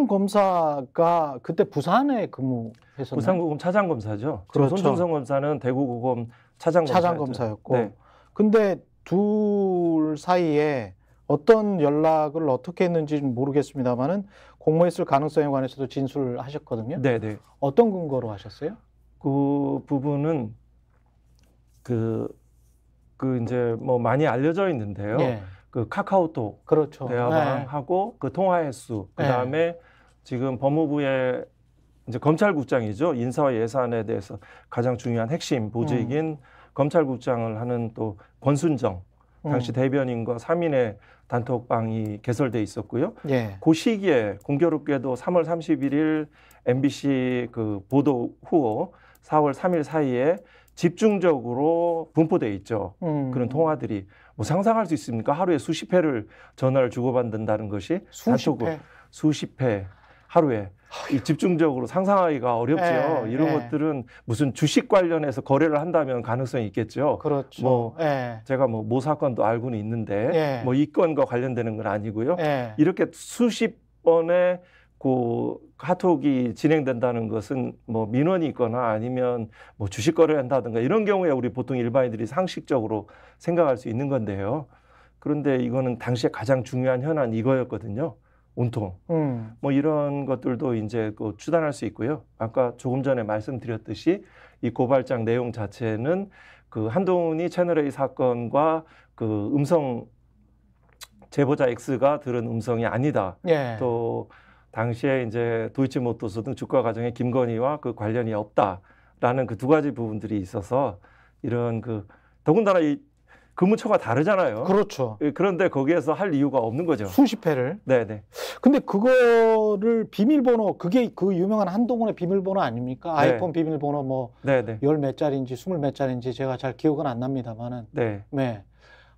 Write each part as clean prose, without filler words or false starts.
검사가 그때 부산에 근무했었나요? 부산고검 차장검사죠. 그렇죠. 손준성 검사는 대구고검 차장검사였고. 네. 근데 둘 사이에 어떤 연락을 어떻게 했는지는 모르겠습니다만은 공모했을 가능성에 관해서도 진술을 하셨거든요. 네네. 어떤 근거로 하셨어요? 그 부분은 이제 뭐 많이 알려져 있는데요. 예. 그 카카오톡 그렇죠. 대화방하고 그 통화 횟수, 그다음에 지금 법무부의 이제 검찰국장이죠. 인사와 예산에 대해서 가장 중요한 핵심 보직인 검찰국장을 하는 또 권순정 당시 대변인과 3인의 단톡방이 개설돼 있었고요. 예. 그 시기에 공교롭게도 3월 31일 MBC 그 보도 후 4월 3일 사이에 집중적으로 분포돼 있죠. 그런 통화들이 뭐 상상할 수 있습니까? 하루에 수십 회를 전화를 주고받는다는 것이 수십 회 하루에 이 집중적으로 상상하기가 어렵죠. 이런 것들은 무슨 주식 관련해서 거래를 한다면 가능성이 있겠죠. 그렇죠. 뭐 제가 모 사건도 알고는 있는데 뭐 이 건과 관련되는 건 아니고요. 이렇게 수십 번의 그 카톡이 진행된다는 것은 뭐 민원이 있거나 아니면 뭐 주식 거래를 한다든가 이런 경우에 우리 보통 일반인들이 상식적으로 생각할 수 있는 건데요. 그런데 이거는 당시에 가장 중요한 현안 이거였거든요. 온통. 뭐 이런 것들도 이제 그 추단할 수 있고요. 아까 조금 전에 말씀드렸듯이 이 고발장 내용 자체는 그 한동훈이 채널A 사건과 그 음성 제보자 X가 들은 음성이 아니다. 또 당시에 이제 도이치모터스 등 주가 과정에 김건희와 그 관련이 없다라는 그 두 가지 부분들이 있어서 이런 그 더군다나 이 근무처가 다르잖아요. 그렇죠. 그런데 거기에서 할 이유가 없는 거죠. 수십 회를. 네네. 근데 그거를 비밀번호, 그게 그 유명한 한동훈의 비밀번호 아닙니까? 아이폰 비밀번호 뭐 열 몇 자리인지 스물 몇 자리인지 제가 잘 기억은 안 납니다만은. 네.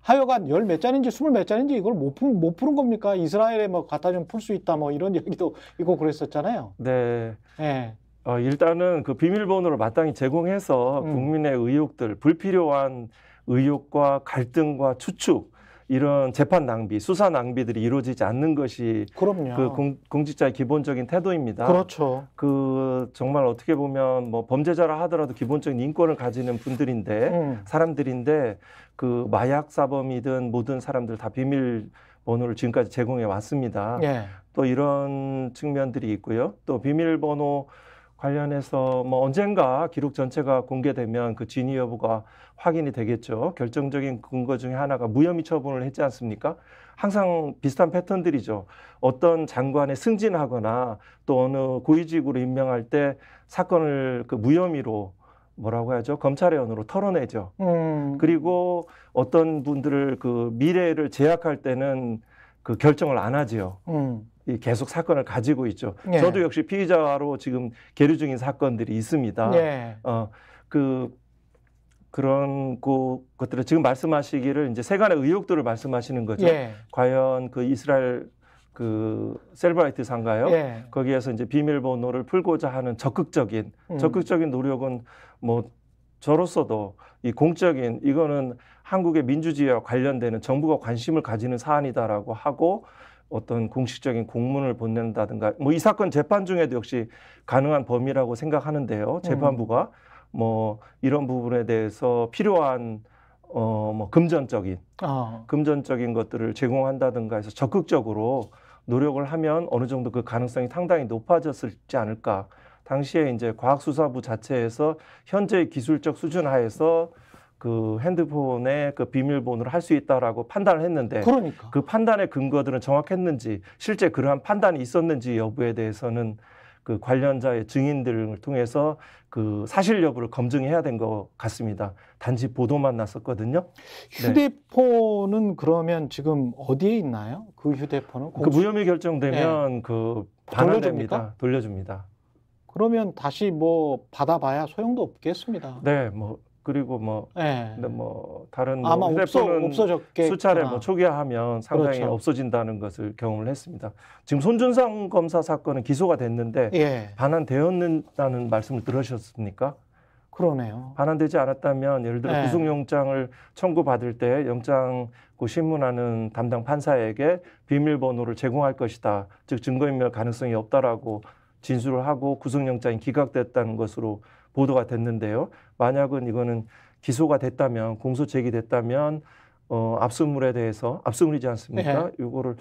하여간 열 몇 자리인지 스물 몇 자리인지 이걸 못 푸는 겁니까? 이스라엘에 뭐 갖다 좀 풀 수 있다 뭐 이런 얘기도 있고 그랬었잖아요. 네. 일단은 그 비밀번호를 마땅히 제공해서 국민의 의혹들, 불필요한 의혹과 갈등과 추측, 이런 재판 낭비, 수사 낭비들이 이루어지지 않는 것이 그럼요. 그 공직자의 기본적인 태도입니다. 그렇죠. 그 정말 어떻게 보면 뭐 범죄자라 하더라도 기본적인 인권을 가지는 분들인데 사람들인데 그 마약 사범이든 모든 사람들 다 비밀번호를 지금까지 제공해 왔습니다. 또 이런 측면들이 있고요. 또 비밀번호 관련해서 뭐 언젠가 기록 전체가 공개되면 그 진위 여부가 확인이 되겠죠. 결정적인 근거 중에 하나가 무혐의 처분을 했지 않습니까? 항상 비슷한 패턴들이죠. 어떤 장관에 승진하거나 또 어느 고위직으로 임명할 때 사건을 그 무혐의로 뭐라고 하죠? 검찰의 언어로 털어내죠. 그리고 어떤 분들을 그 미래를 제약할 때는 그 결정을 안 하지요. 계속 사건을 가지고 있죠. 저도 역시 피의자로 지금 계류 중인 사건들이 있습니다. 그런 것들을 지금 말씀하시기를 이제 세간의 의혹들을 말씀하시는 거죠. 과연 그 이스라엘 그 셀브라이트 상가요? 거기에서 이제 비밀번호를 풀고자 하는 적극적인 노력은 뭐 저로서도 이 공적인 이거는 한국의 민주주의와 관련되는 정부가 관심을 가지는 사안이다라고 하고 어떤 공식적인 공문을 보낸다든가 뭐 이 사건 재판 중에도 역시 가능한 범위라고 생각하는데요. 재판부가 뭐 이런 부분에 대해서 필요한 뭐 금전적인 것들을 제공한다든가 해서 적극적으로 노력을 하면 어느 정도 그 가능성이 상당히 높아졌을지 않을까. 당시에 이제 과학수사부 자체에서 현재의 기술적 수준 하에서 그 핸드폰에 그 비밀번호를 할 수 있다라고 판단을 했는데 그 판단의 근거들은 정확했는지 실제 그러한 판단이 있었는지 여부에 대해서는 그 관련자의 증인들을 통해서 그 사실 여부를 검증해야 된 것 같습니다. 단지 보도만 났었거든요. 휴대폰은 그러면 지금 어디에 있나요? 그 휴대폰은? 그 무혐의 결정되면 그 반환됩니다. 돌려줍니다. 그러면 다시 뭐 받아봐야 소용도 없겠습니다. 네, 뭐 그리고 뭐, 근데 뭐 다른 아마 뭐 휴대폰은 수차례 뭐 초기화하면 상당히 없어진다는 것을 경험을 했습니다. 지금 손준성 검사 사건은 기소가 됐는데 반환되었다는 말씀을 들으셨습니까? 그러네요. 반환되지 않았다면 예를 들어 네. 구속영장을 청구받을 때 영장 신문하는 담당 판사에게 비밀번호를 제공할 것이다. 즉 증거인멸 가능성이 없다라고 진술을 하고 구속영장이 기각됐다는 것으로 보도가 됐는데요. 만약은 이거는 기소가 됐다면 공소 제기됐다면 압수물에 대해서 압수물이지 않습니까? 이거를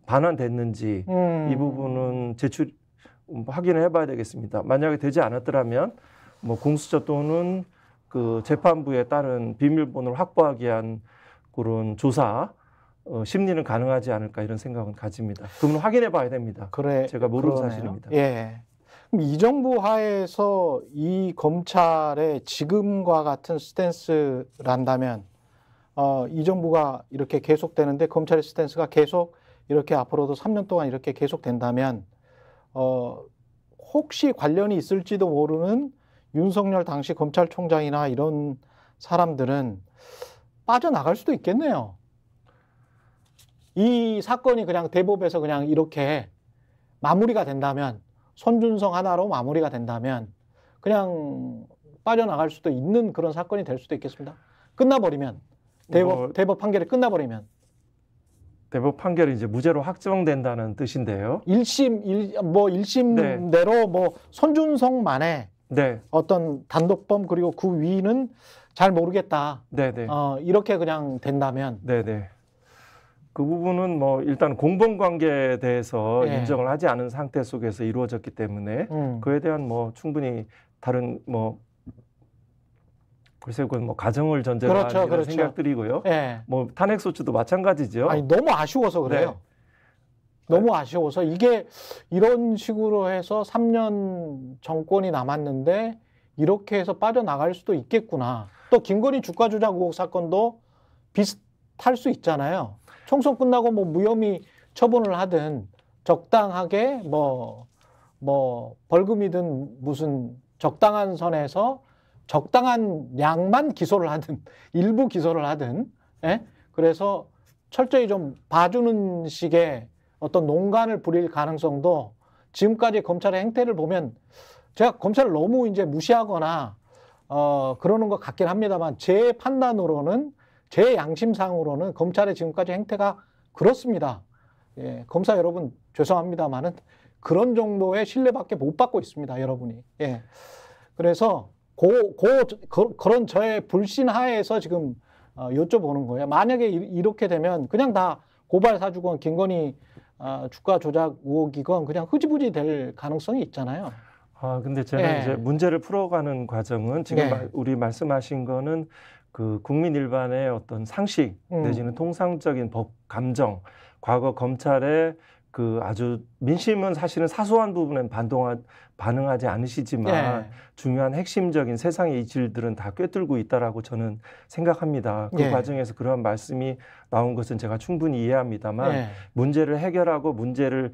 반환됐는지 이 부분은 제출 확인을 해봐야 되겠습니다. 만약에 되지 않았더라면 뭐 공수처 또는 그 재판부에 따른 비밀번호를 확보하기 위한 그런 조사 심리는 가능하지 않을까 이런 생각은 가집니다. 그건 확인해봐야 됩니다. 그래, 제가 모르는 그러네요. 사실입니다. 예. 그럼 이 정부 하에서 이 검찰의 지금과 같은 스탠스란다면 이 정부가 이렇게 계속되는데 검찰의 스탠스가 계속 이렇게 앞으로도 3년 동안 이렇게 계속된다면 혹시 관련이 있을지도 모르는 윤석열 당시 검찰총장이나 이런 사람들은 빠져나갈 수도 있겠네요. 이 사건이 그냥 대법에서 그냥 이렇게 마무리가 된다면, 손준성 하나로 마무리가 된다면 그냥 빠져나갈 수도 있는 그런 사건이 될 수도 있겠습니다. 끝나버리면, 대법 판결이 끝나버리면. 대법 판결이 이제 무죄로 확정된다는 뜻인데요. 1심 내로 뭐 손준성만의 어떤 단독범 그리고 그 위는 잘 모르겠다. 이렇게 그냥 된다면. 그 부분은 뭐 일단 공범관계에 대해서 인정을 하지 않은 상태 속에서 이루어졌기 때문에 그에 대한 뭐 충분히 다른 뭐 글쎄 그건 뭐 가정을 전제로 하는 이런 생각들이고요. 뭐 탄핵 소추도 마찬가지죠. 아니 너무 아쉬워서 그래요. 너무 아쉬워서 이게 이런 식으로 해서 3년 정권이 남았는데 이렇게 해서 빠져나갈 수도 있겠구나. 또 김건희 주가 조작 의혹 사건도 비슷할 수 있잖아요. 총선 끝나고 뭐 무혐의 처분을 하든 적당하게 뭐 벌금이든 무슨 적당한 선에서 적당한 양만 기소를 하든 일부 기소를 하든 그래서 철저히 좀 봐주는 식의 어떤 농간을 부릴 가능성도 지금까지 검찰의 행태를 보면 제가 검찰을 너무 이제 무시하거나 그러는 것 같긴 합니다만 제 판단으로는 제 양심상으로는 검찰의 지금까지 행태가 그렇습니다. 검사 여러분 죄송합니다만은 그런 정도의 신뢰밖에 못 받고 있습니다, 여러분이. 그래서 그런 저의 불신 하에서 지금 여쭤보는 거예요. 만약에 이렇게 되면 그냥 다 고발 사주건 김건희 주가 조작 의혹이건 그냥 흐지부지 될 가능성이 있잖아요. 근데 제가 이제 문제를 풀어가는 과정은 지금 우리 말씀하신 거는 그 국민 일반의 어떤 상식 내지는 통상적인 법 감정, 과거 검찰의 그 아주 민심은 사실은 사소한 부분엔 반응하지 않으시지만 중요한 핵심적인 세상의 이질들은 다 꿰뚫고 있다라고 저는 생각합니다. 그 과정에서 그러한 말씀이 나온 것은 제가 충분히 이해합니다만 문제를 해결하고 문제를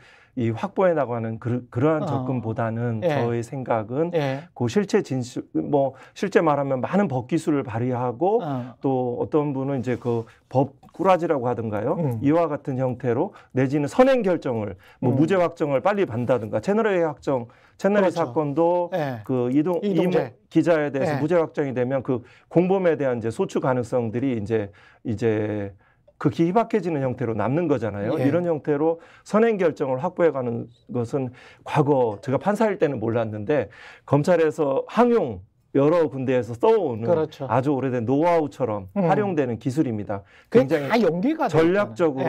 확보해 나가는 그러한 접근보다는 저의 생각은 그 실체 진술 뭐 실제 말하면 많은 법 기술을 발휘하고 또 어떤 분은 이제 그 법 꾸라지라고 하던가요? 이와 같은 형태로 내지는 선행 결정을 뭐 무죄 확정을 빨리 받는다든가 채널A 확정 채널A 사건도 그 이동재 기자에 대해서 무죄 확정이 되면 그 공범에 대한 이제 소추 가능성들이 이제 극히 희박해지는 형태로 남는 거잖아요. 이런 형태로 선행 결정을 확보해가는 것은 과거 제가 판사일 때는 몰랐는데 검찰에서 항용 여러 군데에서 써오는 아주 오래된 노하우처럼 활용되는 기술입니다. 굉장히 다 연계가 전략적으로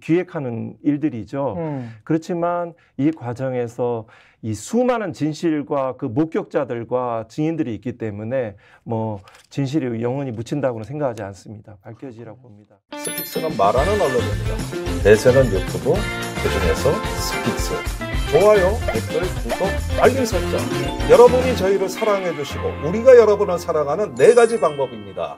기획하는 일들이죠. 그렇지만 이 과정에서 이 수많은 진실과 그 목격자들과 증인들이 있기 때문에 뭐 진실이 영원히 묻힌다고는 생각하지 않습니다. 밝혀지라고 봅니다. 스픽스는 말하는 언론입니다. 대세는 유튜브, 그중에서 스픽스. 좋아요, 댓글, 구독, 알림 설정. 여러분이 저희를 사랑해 주시고 우리가 여러분을 사랑하는 4가지 방법입니다.